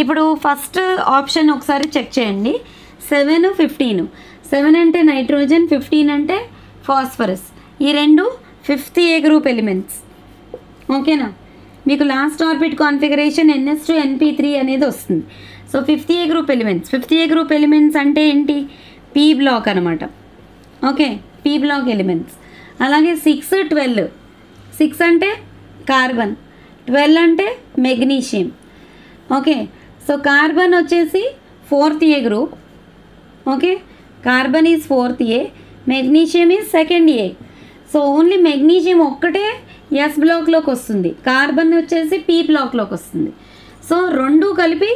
ఇప్పుడు ఫస్ట్ ఆప్షన్ ఒకసారి చెక్ చేయండి. 7 15. 7 అంటే నైట్రోజన్, 15 అంటే ఫాస్ఫరస్. ఈ రెండు 5th A గ్రూప్ ఎలిమెంట్స్. ఓకేనా, మీకు last orbit configuration NS2 NP3 అనేది వస్తుంది. So 5th A group elements. 5th A group elements అంటే ఏంటి? పీ బ్లాక్ అనమాట. Okay, P block elements. అలాగే 6 12. 6 అంటే కార్బన్, 12 అంటే మెగ్నీషియం. ఓకే, సో కార్బన్ వచ్చేసి 4th A group. Okay, carbon is 4th A, magnesium is 2nd A. So only magnesium ఒక్కటే yes బ్లాక్లోకి వస్తుంది, carbon వచ్చేసి పీ బ్లాక్లోకి వస్తుంది. సో రెండు కలిపి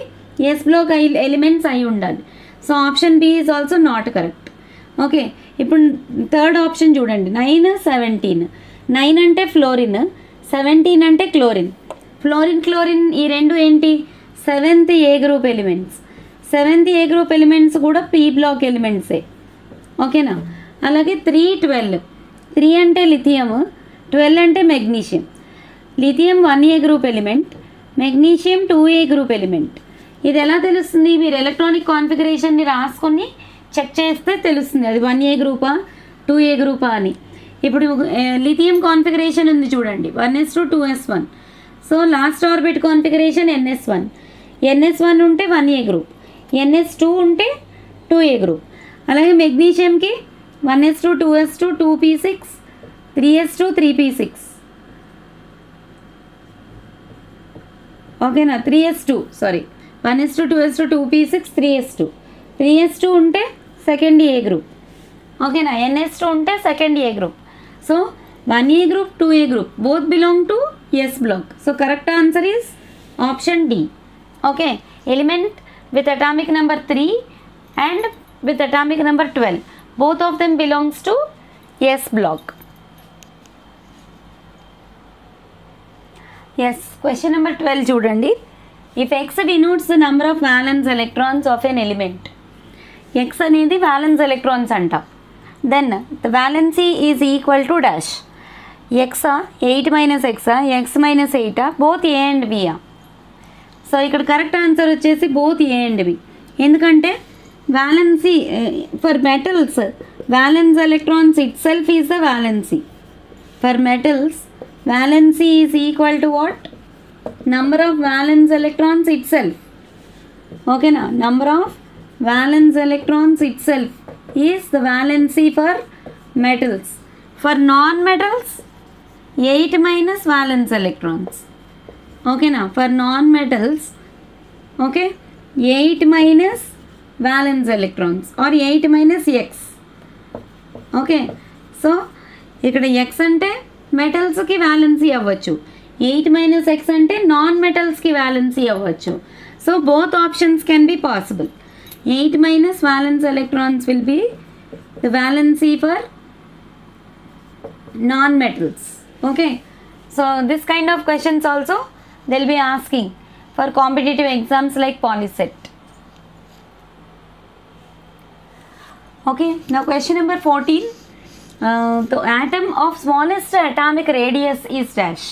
ఎస్ బ్లాక్ ఎలిమెంట్స్ అయి ఉండాలి. So option B is also not correct. Okay, ఇప్పుడు థర్డ్ ఆప్షన్ చూడండి. 9 17. 9 అంటే ఫ్లోరిన్, 17 అంటే క్లోరిన్. క్లోరిన్ ఈ రెండు ఏంటి? 7th A group elements. 7th A group elements కూడా పీ బ్లాక్ ఎలిమెంట్సే. ఓకేనా, అలాగే 3 12. 3 అంటే లిథియం, 12 అంటే magnesium. Lithium 1A group element, magnesium 2A group element. ఇది ఎలా తెలుస్తుంది? మీరు ఎలక్ట్రానిక్ కాన్ఫిగరేషన్ని రాసుకొని చెక్ చేస్తే తెలుస్తుంది అది 1A గ్రూపా 2A గ్రూపా అని. ఇప్పుడు లిథియం కాన్ఫిగరేషన్ ఉంది చూడండి, 1s2 2s1. So last orbit configuration NS1. NS1 ఉంటే 1A గ్రూప్, NS2 ఉంటే 2A గ్రూప్. అలాగే మెగ్నీషియంకి 1s2 2s2 2p6 3s2 3p6. ఓకేనా, 3s2 sorry 1s2 2s2 2p6 3s2. 3s2 ఉంటే 2nd A గ్రూప్. ఓకేనా, NS2 ఉంటే 2nd A group. So 1A group 2A group both belong to S block. So correct answer is option D. Okay, element with atomic number 3 and with atomic number 12, both of them belongs to S block. Yes, question number 12 చూడండి. If X denotes the number of valence electrons of an element. X అనేది valence electrons అంట. Then the valency is equal to dash. ఎక్సా 8 minus ఎక్సా X minus 8 both A and B. So ఇక్కడ correct answer వచ్చేసి both A and B. ఎందుకంటే valency for metals valence electrons itself is the valency. For metals valency is equal to what? Number of valence electrons itself. Okay na, number of valence electrons itself is the valency for metals. For non-metals 8 minus valence electrons. Okay na, for non-metals okay 8 minus valence electrons or 8 minus x. Okay, so ఇక్కడ x అంటే మెటల్స్కి valency అవ్వచ్చు, 8 minus X అంటే non మెటల్స్కి valency అవ్వచ్చు. So both options can be possible. 8 minus violence electrons will be the valency for non metals. Okay, so this kind of questions also they will be asking for competitive exams like POLYCET. Okay, నా question number 14. The atom of smallest atomic radius is dash.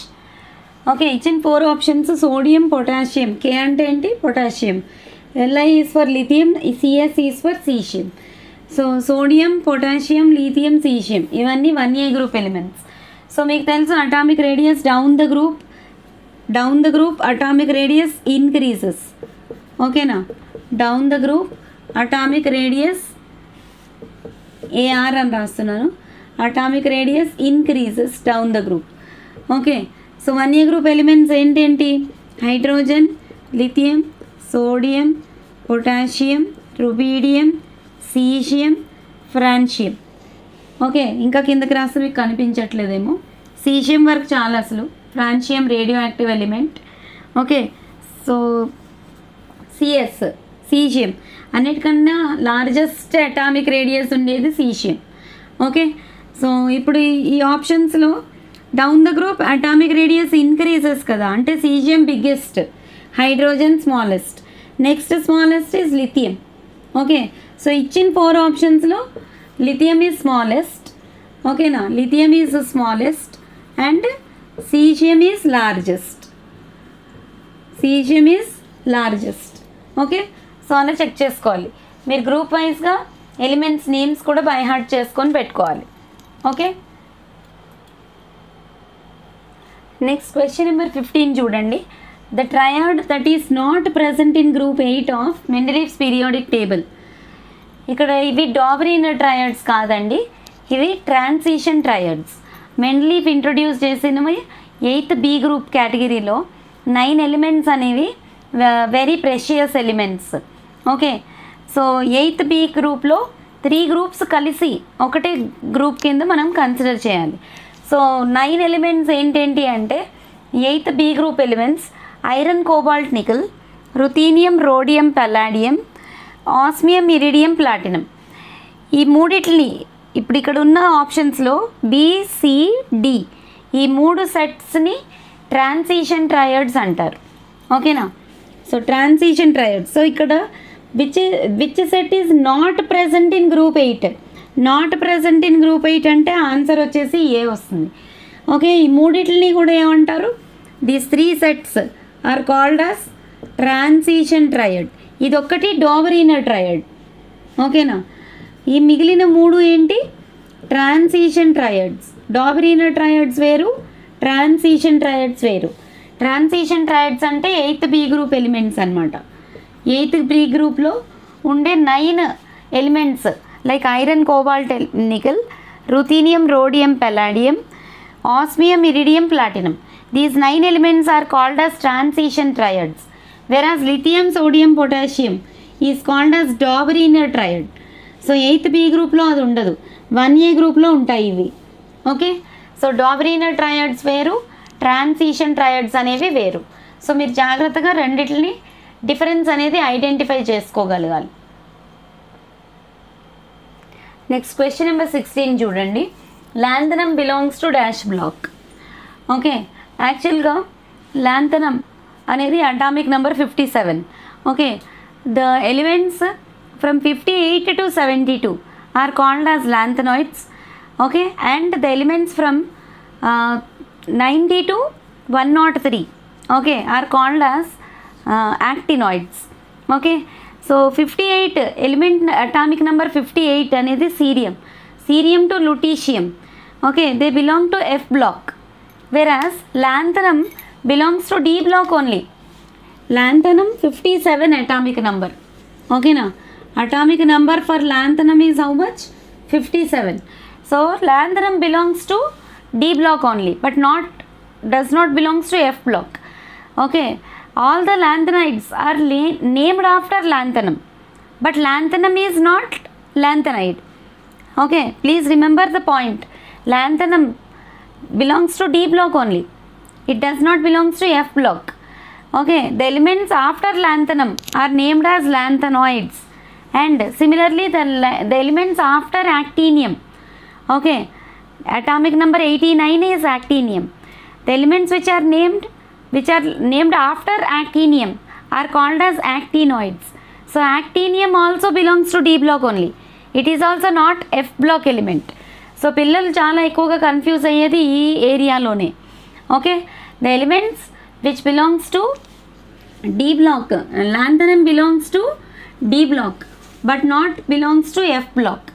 Okay, ఇచ్చిన 4 options. Sodium, potassium, K అంటే ఏంటి potassium, Li is for lithium, Cs is for cesium. So sodium, potassium, lithium, cesium ఇవన్నీ 1A group elements. So మీకు తెలుసు atomic radius down the group atomic radius increases. ఓకేనా, down the group atomic radius AR అని రాస్తున్నాను. Atomic radius increases down the group. Okay, so 1A group elements ఏంటేంటి? Hydrogen, lithium, sodium, potassium, rubidium, cesium, francium. Okay, ఇంకా కిందకి రాస్తే మీకు కనిపించట్లేదేమో. Cesium వరకు చాలా అసలు. Francium radio active element. Okay, so caesium అన్నిటికన్నా లార్జెస్ట్ అటామిక్ రేడియస్ ఉండేది సీషియం. ఓకే, సో ఇప్పుడు ఈ ఆప్షన్స్లో down the group atomic radius increases కదా, అంటే caesium biggest, hydrogen smallest, next smallest is lithium. Okay, so ఇచ్చిన 4 ఆప్షన్స్లో లిథియం ఈజ్ స్మాలెస్ట్. ఓకేనా, lithium is smallest and caesium is largest. Okay, so అలా check చేసుకోవాలి. మీరు గ్రూప్ వైజ్గా ఎలిమెంట్స్ నేమ్స్ కూడా బై హార్ట్ చేసుకొని పెట్టుకోవాలి. ఓకే, నెక్స్ట్ క్వశ్చన్ నెంబర్ 15 చూడండి. The triad that is not present in group 8 of Mendeleev's periodic table. ఇక్కడ ఇవి డాబరీన్ ట్రయాడ్స్ కాదండి, ఇవి ట్రాన్సిషన్ ట్రయాడ్స్. మెండలీవ్ ఇంట్రొడ్యూస్ చేసినవి 8th B గ్రూప్ కేటగిరీలో 9 ఎలిమెంట్స్ అనేవి very precious elements. Okay, so 8th B గ్రూప్లో 3 groups కలిసి ఒకటే గ్రూప్ కింద మనం కన్సిడర్ చేయాలి. సో 9 ఎలిమెంట్స్ ఏంటేంటి అంటే 8th B group elements iron, cobalt, nickel, ruthenium, rhodium, palladium, osmium, iridium, platinum. ఈ మూడిటిని ఇప్పుడు ఇక్కడ ఉన్న ఆప్షన్స్లో BCD ఈ 3 సెట్స్ని ట్రాన్సిషన్ ట్రయాడ్స్ అంటారు. ఓకేనా, సో ట్రాన్సిషన్ ట్రయాడ్స్. సో ఇక్కడ which set is not present in group 8. Not present in group 8 అంటే ఆన్సర్ వచ్చేసి ఏ వస్తుంది. ఓకే, ఈ మూడిటిని కూడా ఏమంటారు? These 3 sets are called as transition triad. ఇది ఒక్కటి డాబరీనర్ ట్రయాడ్. ఓకేనా, ఈ మిగిలిన 3 ఏంటి? Transition triads. డాబరీనర్ ట్రయాడ్స్ వేరు, ట్రాన్సిషన్ ట్రయాడ్స్ వేరు. ట్రాన్సిషన్ ట్రయాడ్స్ అంటే 8th B గ్రూప్ ఎలిమెంట్స్ అనమాట. 8th B గ్రూప్లో ఉండే 9 elements like iron, cobalt, nickel, ruthenium, rhodium, palladium, osmium, iridium, platinum. These 9 elements are called as transition triads. Whereas lithium, sodium, potassium is called as Dobereiner triad. So 8th B గ్రూప్లో అది ఉండదు, 1A గ్రూప్లో ఉంటాయి ఇవి. Okay, so Dobereiner triads వేరు, transition triads అనేవి వేరు. So మీరు జాగ్రత్తగా రెండిటిని డిఫరెన్స్ అనేది ఐడెంటిఫై చేసుకోగలగాలి. నెక్స్ట్ క్వశ్చన్ నెంబర్ 16 చూడండి. Lanthanum belongs to dash block. Okay, యాక్చువల్గా లాంథనం అనేది atomic number 57. Okay, the elements from 58 to 72 are called as lanthanoids. Okay, and the elements from 90 to 103 okay are called as actinoids. Okay, so 58 element atomic number 58 అనేది cerium to lutetium. Okay, they belong to F block, whereas lanthanum belongs to D block only. Lanthanum 57 atomic number. Okay na, atomic number for lanthanum is how much? 57. So lanthanum belongs to D block only, but does not belongs to F block. Okay, all the lanthanides are named after lanthanum, but lanthanum is not lanthanide. Okay, please remember the point. Lanthanum belongs to D block only. It does not belongs to F block. Okay, the elements after lanthanum are named as lanthanoids, and similarly the elements after actinium. Okay, atomic number 89 is actinium. The elements which are named after actinium are called as actinoids. So actinium also belongs to D block only. It is also not F block element. So పిల్లలు చాలా ఎక్కువగా confuse అయ్యేది ఈ ఏరియాలోనే. Okay, the elements which belongs to D block, lanthanum belongs to D block but not belongs to F block.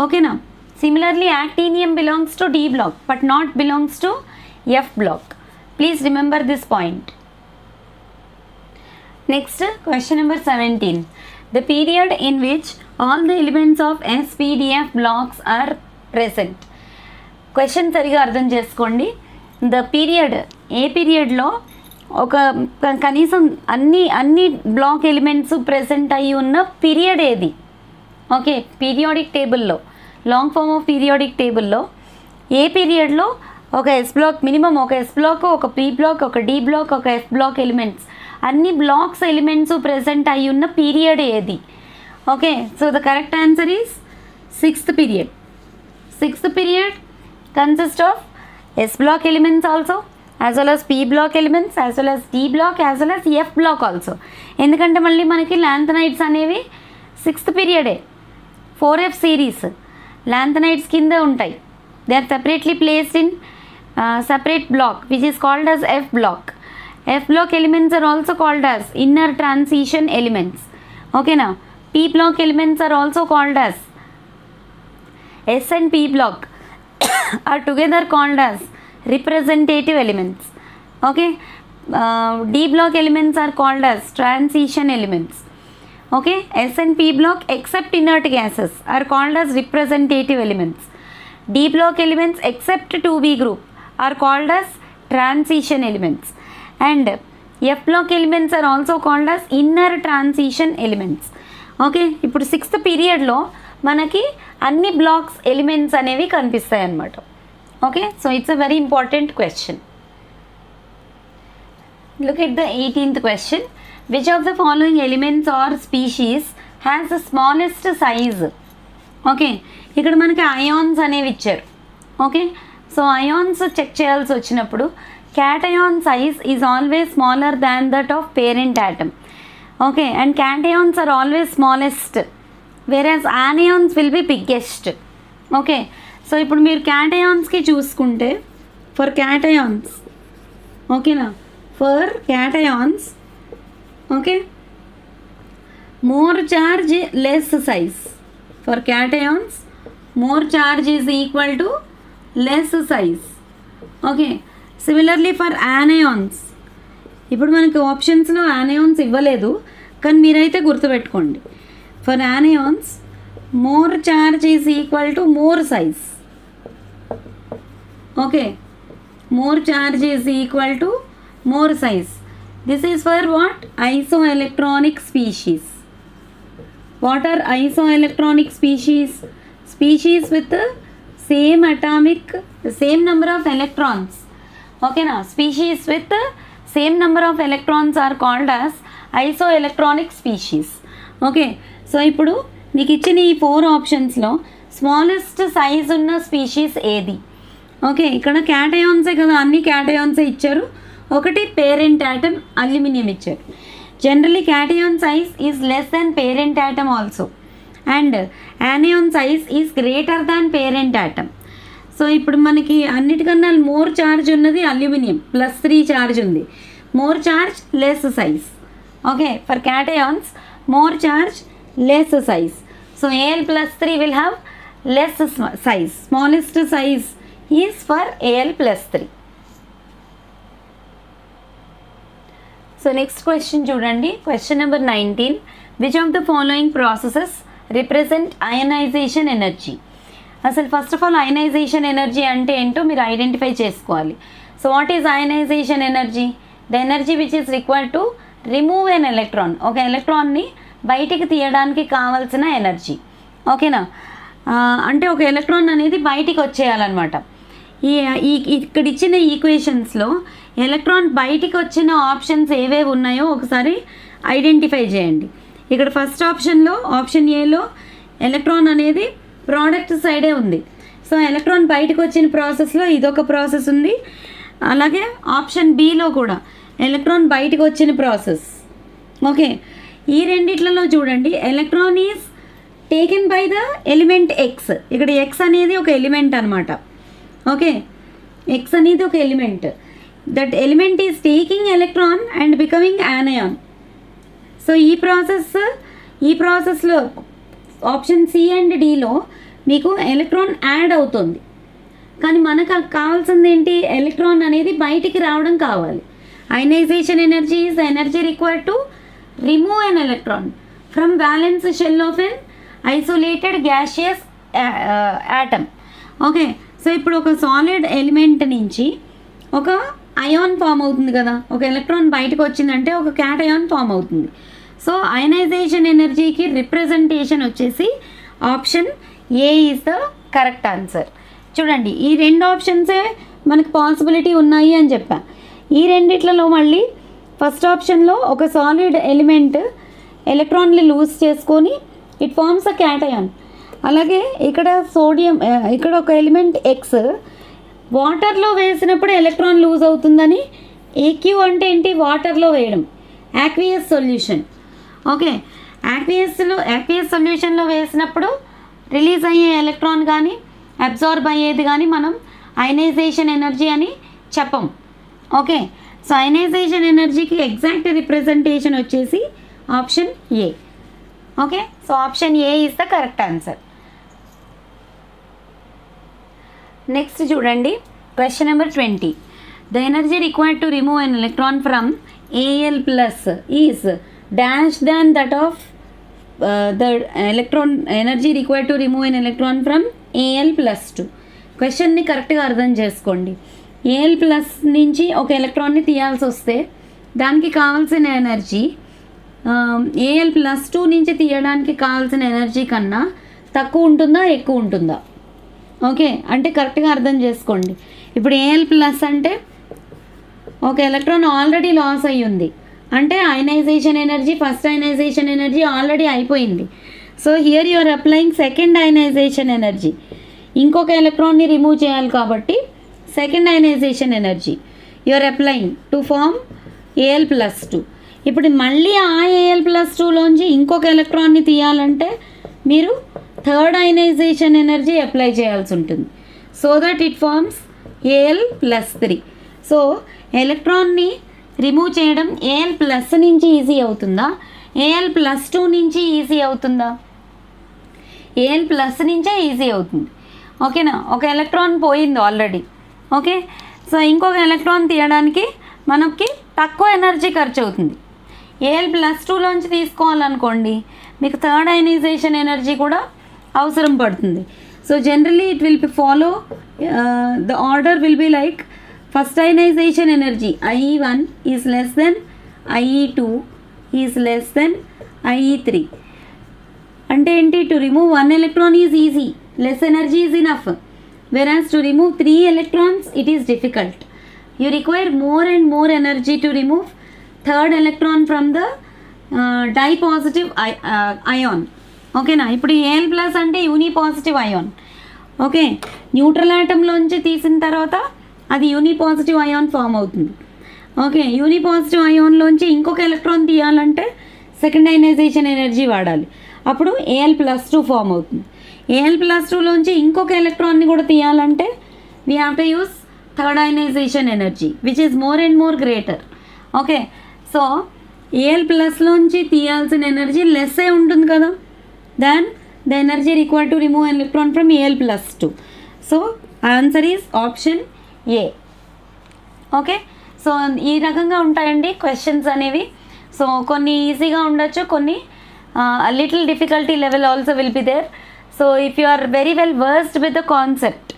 ఓకేనా, similarly actinium belongs to D block but not belongs to F block. Please remember this point. Next question number 17. The period in which all the elements of SPDF blocks are present. Question సరిగా అర్థం చేసుకోండి. The period, ఏ పీరియడ్లో ఒక కనీసం అన్ని block elements present అయ్యి ఉన్న period ఏది? ఓకే, పీరియాడిక్ టేబుల్లో, లాంగ్ ఫామ్ ఆఫ్ పీరియాడిక్ టేబుల్లో ఏ పీరియడ్లో ఒక ఎస్ బ్లాక్, మినిమం ఒక ఎస్ బ్లాక్, ఒక పీ బ్లాక్, ఒక డి బ్లాక్, ఒక ఎఫ్ బ్లాక్ ఎలిమెంట్స్, అన్ని బ్లాక్స్ ఎలిమెంట్స్ ప్రెసెంట్ అయ్యి ఉన్న పీరియడ్ ఏది? Okay, so the correct answer is 6th period. 6th period consists of S block elements also, as well as P block elements, as well as D block, as well as F block also. ఎందుకంటే మళ్ళీ మనకి lanthanides అనేవి 6th పీరియడే. 4F series lanthanides కింద ఉంటాయి. They are separately placed in separate block which is called as F block. F block elements are also called as inner transition elements. Okay na, P block elements are also called as, S and P block are together called as representative elements. Okay, D block elements are called as transition elements. Okay, S and P block except inert gases are called as representative elements. D block elements except 2B group are called as transition elements, and F block elements are also called as inner transition elements. Okay, ఇప్పుడు 6th పీరియడ్లో మనకి అన్ని blocks elements అనేవి కనిపిస్తాయి అన్నమాట. Okay, so it's a very important question. Look at the 18th question. Which of the following elements are species has the smallest size? Okay, ఇక్కడ మనకి ions అనేవి ఇచ్చారు. ఓకే, సో అయాన్స్ చెక్ చేయాల్సి వచ్చినప్పుడు cation size is always smaller than that of parent atom. Okay, and cations are always smallest, whereas anions will be biggest. Okay, so ఇప్పుడు మీరు cations కి చూసుకుంటే for cations, okay na, for cations, okay, more charge less size. For cations, more charge is equal to less size. Okay, similarly for anions, ఇప్పుడు మనకి ఆప్షన్స్లో anions ఇవ్వలేదు, కానీ మీరైతే గుర్తుపెట్టుకోండి. For anions more charge is equal to more size. Okay, more charge is equal to more size. This is for what? Isoelectronic species. What are isoelectronic species? Species with same atomic, same number of electrons. ఓకేనా, species with same number of electrons are called as isoelectronic species. Okay, so ఇప్పుడు మీకు ఇచ్చిన ఈ 4 ఆప్షన్స్లో smallest size ఉన్న species ఏది? Okay, ఇక్కడ క్యాటయాన్సే కదా, అన్ని క్యాటయాన్సే ఇచ్చారు. ఒకటి పేరెంట్ ఆటమ్ అల్యూమినియం ఇచ్చారు. Generally cation size is less than parent atom also and anion size is greater than parent atom. So ఇప్పుడు మనకి అన్నిటికన్నా మోర్ చార్జ్ ఉన్నది అల్యూమినియం, +3 చార్జ్ ఉంది. More charge less size. Okay, for cations more charge less size. So Al+3 will have less size. Smallest size is for Al+3. So next question చూడండి, question number 19. Which of the following processes represent ionization energy? అసలు first of all ionization energy అంటే ఏంటో మీరు identify చేసుకోవాలి. So what is ionization energy? The energy which is required to remove an electron. ఒక ఎలక్ట్రాన్ని బయటికి తీయడానికి కావాల్సిన ఎనర్జీ. ఓకేనా, అంటే ఒక ఎలక్ట్రాన్ అనేది బయటికి వచ్చేయాలన్నమాట. ఇక్కడ ఇచ్చిన ఈక్వేషన్స్లో ఎలక్ట్రాన్ బయటికి వచ్చిన ఆప్షన్స్ ఏవేవి ఉన్నాయో ఒకసారి ఐడెంటిఫై చేయండి. ఇక్కడ ఫస్ట్ ఆప్షన్లో, ఆప్షన్ ఏలో ఎలక్ట్రాన్ అనేది ప్రోడక్ట్ సైడే ఉంది. సో ఎలక్ట్రాన్ బయటకు వచ్చిన ప్రాసెస్లో ఇదొక ప్రాసెస్ ఉంది. అలాగే ఆప్షన్ బిలో కూడా ఎలక్ట్రాన్ బయటకు వచ్చిన ప్రాసెస్. ఓకే, ఈ రెండిట్లలో చూడండి, electron is taken by the element X. ఇక్కడ ఎక్స్ అనేది ఒక ఎలిమెంట్ అనమాట. ఓకే, ఎక్స్ అనేది ఒక element. That element is taking electron and becoming యానయాన్. So ఈ ప్రాసెస్లో ఆప్షన్ సి అండ్ డిలో మీకు ఎలక్ట్రాన్ యాడ్ అవుతుంది. కానీ మనకు కావాల్సింది ఏంటి? ఎలక్ట్రాన్ అనేది బయటికి రావడం కావాలి. Ionization energy is energy required to remove an electron from valence shell of an isolated gaseous atom. Okay, so ఇప్పుడు ఒక సాలిడ్ ఎలిమెంట్ నుంచి ఒక అయాన్ ఫామ్ అవుతుంది కదా. ఒక ఎలక్ట్రాన్ బయటకు వచ్చిందంటే ఒక క్యాటయాన్ ఫామ్ అవుతుంది. సో అయనైజేషన్ ఎనర్జీకి రిప్రజెంటేషన్ వచ్చేసి option A is the correct answer. చూడండి, ఈ రెండు ఆప్షన్సే మనకు పాసిబిలిటీ ఉన్నాయి అని చెప్పా. ఈ రెండిట్లలో మళ్ళీ ఫస్ట్ ఆప్షన్లో ఒక సాలిడ్ ఎలిమెంట్ ఎలక్ట్రాన్ని లూజ్ చేసుకొని ఇట్ ఫార్మ్స్ అ క్యాటయాన్. అలాగే ఇక్కడ సోడియం, ఇక్కడ ఒక ఎలిమెంట్ ఎక్స్ వాటర్లో వేసినప్పుడు ఎలక్ట్రాన్ లూజ్ అవుతుందని, ఏక్యూ అంటే ఏంటి? వాటర్లో వేయడం, యాక్వియస్ సొల్యూషన్. ఓకే, యాక్వియస్ సొల్యూషన్లో వేసినప్పుడు రిలీజ్ అయ్యే ఎలక్ట్రాన్ కానీ అబ్జార్బ్ అయ్యేది కానీ మనం అయనైజేషన్ ఎనర్జీ అని చెప్పం. ఓకే, సో అయనైజేషన్ ఎనర్జీకి ఎగ్జాక్ట్ రిప్రజెంటేషన్ వచ్చేసి option A. Okay, so option A is the correct answer. Next చూడండి, question number 20. The energy required to remove an electron from Al+ is dash than that of the electron energy required to remove an electron from Al+2. క్వశ్చన్ని కరెక్ట్గా అర్థం చేసుకోండి. Al+ నుంచి ఒక ఎలక్ట్రాన్ని తీయాల్సి వస్తే దానికి కావాల్సిన ఎనర్జీ Al+2 నుంచి తీయడానికి కావాల్సిన ఎనర్జీ కన్నా తక్కువ ఉంటుందా, ఎక్కువ ఉంటుందా? ఓకే, అంటే కరెక్ట్గా అర్థం చేసుకోండి. ఇప్పుడు Al+ అంటే ఒక ఎలక్ట్రాన్ ఆల్రెడీ లాస్ అయ్యి ఉంది అంటే ionization energy, first ionization energy already అయిపోయింది. So here you are applying second ionization energy. ఇంకొక ఎలక్ట్రాన్ని రిమూవ్ చేయాలి కాబట్టి second ionization energy you are applying to form Al+2. ఇప్పుడు మళ్ళీ ఆ Al+2లోంచి ఇంకొక ఎలక్ట్రాన్ని తీయాలంటే మీరు థర్డ్ అయనైజేషన్ ఎనర్జీ అప్లై చేయాల్సి ఉంటుంది. So that it forms Al+3. సో ఎలక్ట్రాన్ని రిమూవ్ చేయడం Al+ నుంచి ఈజీ అవుతుందా, Al+2 నుంచి ఈజీ అవుతుందా? Al+ నుంచే ఈజీ అవుతుంది. ఓకేనా, ఒక ఎలక్ట్రాన్ పోయింది ఆల్రెడీ. ఓకే, సో ఇంకొక ఎలక్ట్రాన్ తీయడానికి మనకి తక్కువ ఎనర్జీ ఖర్చు అవుతుంది. Al+2లోంచి తీసుకోవాలనుకోండి మీకు థర్డ్ అయనైజేషన్ ఎనర్జీ కూడా అవసరం పడుతుంది. So generally it will be follow the order will be like first ionization energy IE1 is less than IE2 is less than IE3. అంటే ఏంటి? To remove 1 electron is easy, less energy is enough, whereas to remove 3 electrons it is difficult. You require more and more energy to remove third electron from the dipositive ion. ఓకేనా, ఇప్పుడు Al+ అంటే యూనిపాజిటివ్ ion. Okay, neutral ఆటంలోంచి తీసిన తర్వాత అది యూనిపాజిటివ్ ion form అవుతుంది. Okay, యూనిపాజిటివ్ అయాన్లోంచి ఇంకొక electron తీయాలంటే second ionization energy వాడాలి. అప్పుడు Al+2 ఫామ్ అవుతుంది. Al+2లోంచి ఇంకొక ఎలక్ట్రాన్ని కూడా తీయాలంటే we have to use third ionization energy which is more and more greater. Okay, so Al+లోంచి తీయాల్సిన ఎనర్జీ లెస్సే ఉంటుంది కదా than the energy required to remove electron from Al+2. So answer is option A. Okay, so ఈ రకంగా ఉంటాయండి questions అనేవి. So కొన్ని ఈజీగా ఉండొచ్చు, కొన్ని little difficulty level also will be there. So if you are very well versed with the concept,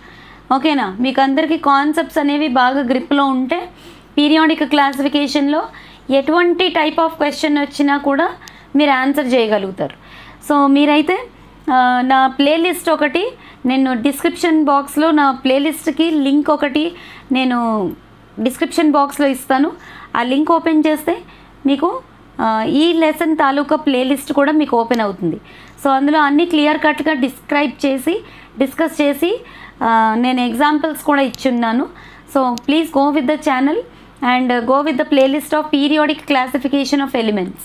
ఓకేనా, మీకు అందరికీ కాన్సెప్ట్స్ అనేవి బాగా గ్రిప్లో ఉంటే పీరియాడిక్ క్లాసిఫికేషన్లో ఎటువంటి టైప్ ఆఫ్ క్వశ్చన్ వచ్చినా కూడా మీరు ఆన్సర్ చేయగలుగుతారు. సో మీరైతే నా ప్లేలిస్ట్ ఒకటి నేను డిస్క్రిప్షన్ బాక్స్లో, నా ప్లేలిస్ట్కి లింక్ ఒకటి నేను డిస్క్రిప్షన్ బాక్స్లో ఇస్తాను. ఆ లింక్ ఓపెన్ చేస్తే మీకు ఈ లెసన్ తాలూకా ప్లేలిస్ట్ కూడా మీకు ఓపెన్ అవుతుంది. సో అందులో అన్నీ క్లియర్ కట్గా డిస్కస్ చేసి నేను ఎగ్జాంపుల్స్ కూడా ఇచ్చున్నాను. So please go with the channel and go with the playlist of periodic classification of elements.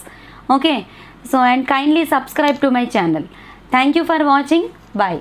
Okay, so and kindly subscribe to my channel. Thank you for watching. Bye.